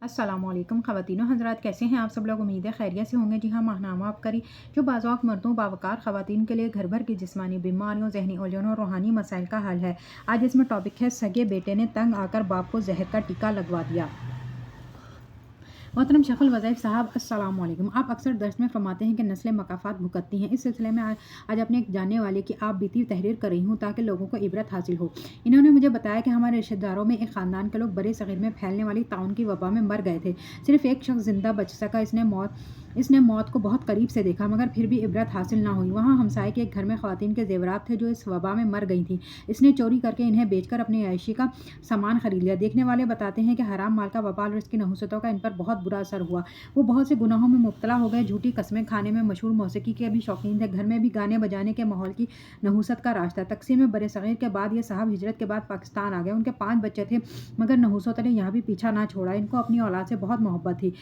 अस्सलामुअलैकुम ख़वातीनो हज़रात, कैसे हैं आप सब लोग। उम्मीद है खैरियत से होंगे। जी हाँ, माहनामा आबकारी जो बाज़ौक़ मर्दों बावकार ख़वातीन के लिए घर भर की जिस्मानी बीमारियों, ज़हनी उलझनों और रूहानी मसाइल का हल है। आज इसमें टॉपिक है सगे बेटे ने तंग आकर बाप को जहर का टीका लगवा दिया। मोहतरम शेखुल वज़ाइफ साहब, अस्सलाम वालेकुम। आप अक्सर दर्स में फरमाते हैं कि नस्लें मकाफ़ात भुगतती हैं। इस सिलसिले में आज अपने एक जानने वाले की आप बीती तहरीर कर रही हूँ ताकि लोगों को इबरत हासिल हो। इन्होंने मुझे बताया कि हमारे रिश्तेदारों में एक ख़ानदान के लोग बड़े सग़ीर में फैलने वाली ताउन की वबा में मर गए थे। सिर्फ एक शख्स ज़िंदा बच सका। इसने मौत को बहुत करीब से देखा, मगर फिर भी इबरत हासिल ना हुई। वहाँ हमसाये के एक घर में ख़वातीन के ज़ेवरात थे जो इस वबा में मर गई थीं। इसने चोरी करके इन्हें बेचकर अपनी ऐशी का सामान खरीद लिया। देखने वाले बताते हैं कि हराम माल का वबाल और इसकी नहुसतों का इन पर बहुत बुरा असर हुआ। वो बहुत से गुनाहों में मुब्तला हो गए। झूठी कस्में खाने में मशहूर, मौसीकी के भी शौकीन थे। घर में भी गाने बजाने के माहौल की नहुसत का राज था। तक़सीम में बरे-सग़ीर के बाद ये साहब हिजरत के बाद पाकिस्तान आ गए। उनके 5 बच्चे थे, मगर नहुसतों ने यहाँ भी पीछा ना छोड़ा। इनको अपनी औलाद से बहुत मोहब्बत थी।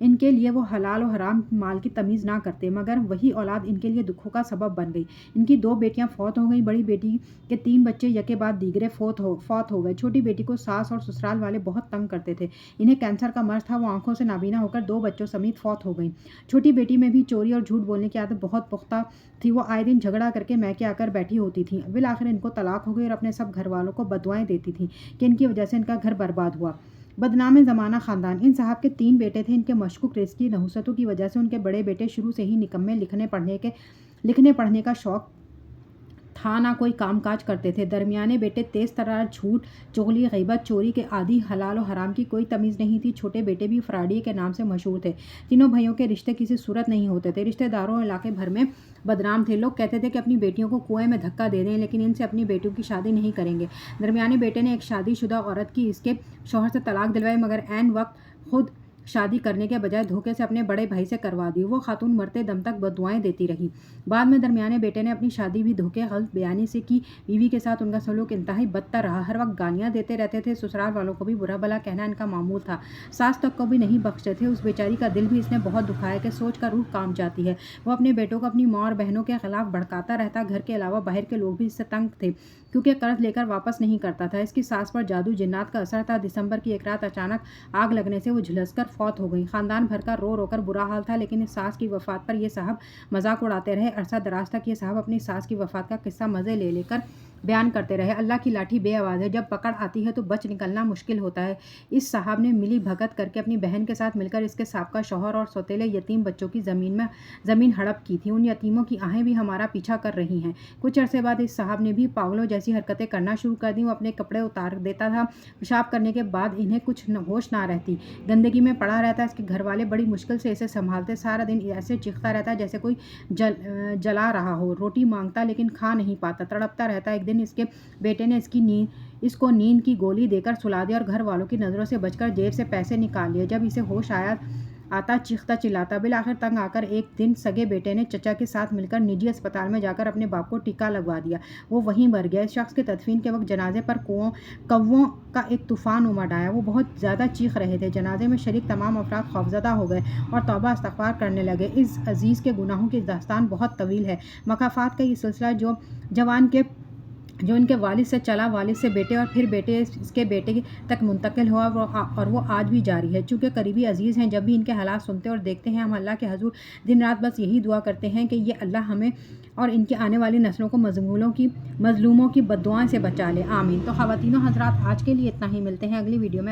इनके लिए वो हलाल और हराम माल की तमीज़ ना करते, मगर वही औलाद इनके लिए दुखों का सबब बन गई। इनकी 2 बेटियां फौत हो गईं। बड़ी बेटी के 3 बच्चे यके बाद दीगरे फौत हो गए। छोटी बेटी को सास और ससुराल वाले बहुत तंग करते थे। इन्हें कैंसर का मर्ज़ था। वो आंखों से नाबीना होकर 2 बच्चों समेत फौत हो गईं। छोटी बेटी में भी चोरी और झूठ बोलने की आदत बहुत पुख्ता थी। वो आए दिन झगड़ा करके मैके आकर बैठी होती थी। बिलाखिर इनको तलाक हो गई और अपने सब घर वालों को बदुआएं देती थी कि इनकी वजह से इनका घर बर्बाद हुआ। बदनाम ज़माना ख़ानदान। इन साहब के 3 बेटे थे। इनके मशकूक रिज़्की नहुसतों की वजह से उनके बड़े बेटे शुरू से ही निकम्मे, लिखने पढ़ने का शौक़ था ना कोई काम काज करते थे। दरमियाने बेटे तेज़ तर्रार, झूठ, चुगली, ग़ीबत, चोरी के आदी, हलाल और हराम की कोई तमीज़ नहीं थी। छोटे बेटे भी फ़राडी के नाम से मशहूर थे। तीनों भाइयों के रिश्ते किसी सूरत नहीं होते थे। रिश्तेदारों और इलाके भर में बदनाम थे। लोग कहते थे कि अपनी बेटियों को कुएं में धक्का दे दें, लेकिन इनसे अपनी बेटियों की शादी नहीं करेंगे। दरमियाने बेटे ने एक शादीशुदा औरत की इसके शौहर से तलाक दिलवाई, मगर ऐन वक्त खुद शादी करने के बजाय धोखे से अपने बड़े भाई से करवा दी। वो खातून मरते दम तक बदुआएं देती रही। बाद में दरमियाने बेटे ने अपनी शादी भी धोखे, गलत बयानी से की। बीवी के साथ उनका सलूक इंतहाई बदतर रहा। हर वक्त गालियां देते रहते थे। ससुराल वालों को भी बुरा भला कहना इनका मामूल था। सास तक को भी नहीं बख्शते थे। उस बेचारी का दिल भी इसने बहुत दुखाया कि सोच का रूह काम जाती है। वो अपने बेटों को अपनी माँ और बहनों के खिलाफ भड़काता रहता। घर के अलावा बाहर के लोग भी इससे तंग थे, क्योंकि कर्ज लेकर वापस नहीं करता था। इसकी सास पर जादू जिन्नात का असर था। दिसंबर की एक रात अचानक आग लगने से वो झुलसकर फौत हो गई। खानदान भर का रो कर बुरा हाल था, लेकिन इस सास की वफात पर ये साहब मजाक उड़ाते रहे। अरसा दराज तक ये साहब अपनी सास की वफात का किस्सा मज़े ले लेकर बयान करते रहे। अल्लाह की लाठी बेआवाज़ है, जब पकड़ आती है तो बच निकलना मुश्किल होता है। इस साहब ने मिली भगत करके अपनी बहन के साथ मिलकर इसके साबका शौहर और सौतेले यतीम बच्चों की ज़मीन हड़प की थी। उन यतीमों की आहें भी हमारा पीछा कर रही हैं। कुछ अरसे बाद इस साहब ने भी पागलों जैसी हरकतें करना शुरू कर दी। वो अपने कपड़े उतार देता था। पेशाब करने के बाद इन्हें कुछ होश ना रहती। गंदगी में पड़ा रहता। इसके घर वाले बड़ी मुश्किल से इसे संभालते। सारा दिन ऐसे चीखता रहता जैसे कोई जला रहा हो। रोटी मांगता लेकिन खा नहीं पाता, तड़पता रहता। एक दिन इसके बेटे ने इसको नींद की गोली देकर सुला दिया और घर वालों की नज़रों से बचकर जेब से पैसे निकाल लिए। जब इसे होश आता चीखता चिल्लाता। बिलाखिर तंग आकर एक दिन सगे बेटे ने चचा के साथ मिलकर निजी अस्पताल में जाकर अपने बाप को टीका लगवा दिया। वो वहीं मर गया। इस शख्स के तदफीन के वक्त जनाजे पर कौवों का एक तूफ़ान उमड़ आया। वो बहुत ज़्यादा चीख रहे थे। जनाजे में शरीक तमाम अफराद खौफज़दा हो गए और तौबा इस्तग़फ़ार करने लगे। इस अजीज़ के गुनाहों की दास्तान बहुत तवील है। मकाफ़ात का ये सिलसिला जो इनके वालिद से चला, वालिद से बेटे और फिर बेटे इसके बेटे तक मुंतकिल हुआ और वो आज भी जारी है। चूँकि करीबी अजीज़ हैं, जब भी इनके हालात सुनते और देखते हैं, हम अल्लाह के हज़ूर दिन रात बस यही दुआ करते हैं कि ये अल्लाह हमें और इनकी आने वाली नस्लों को मज़लूमों की बद्दुआओं से बचा ले। आमीन। तो ख़वातीनो हज़रात, आज के लिए इतना ही। मिलते हैं अगली वीडियो में।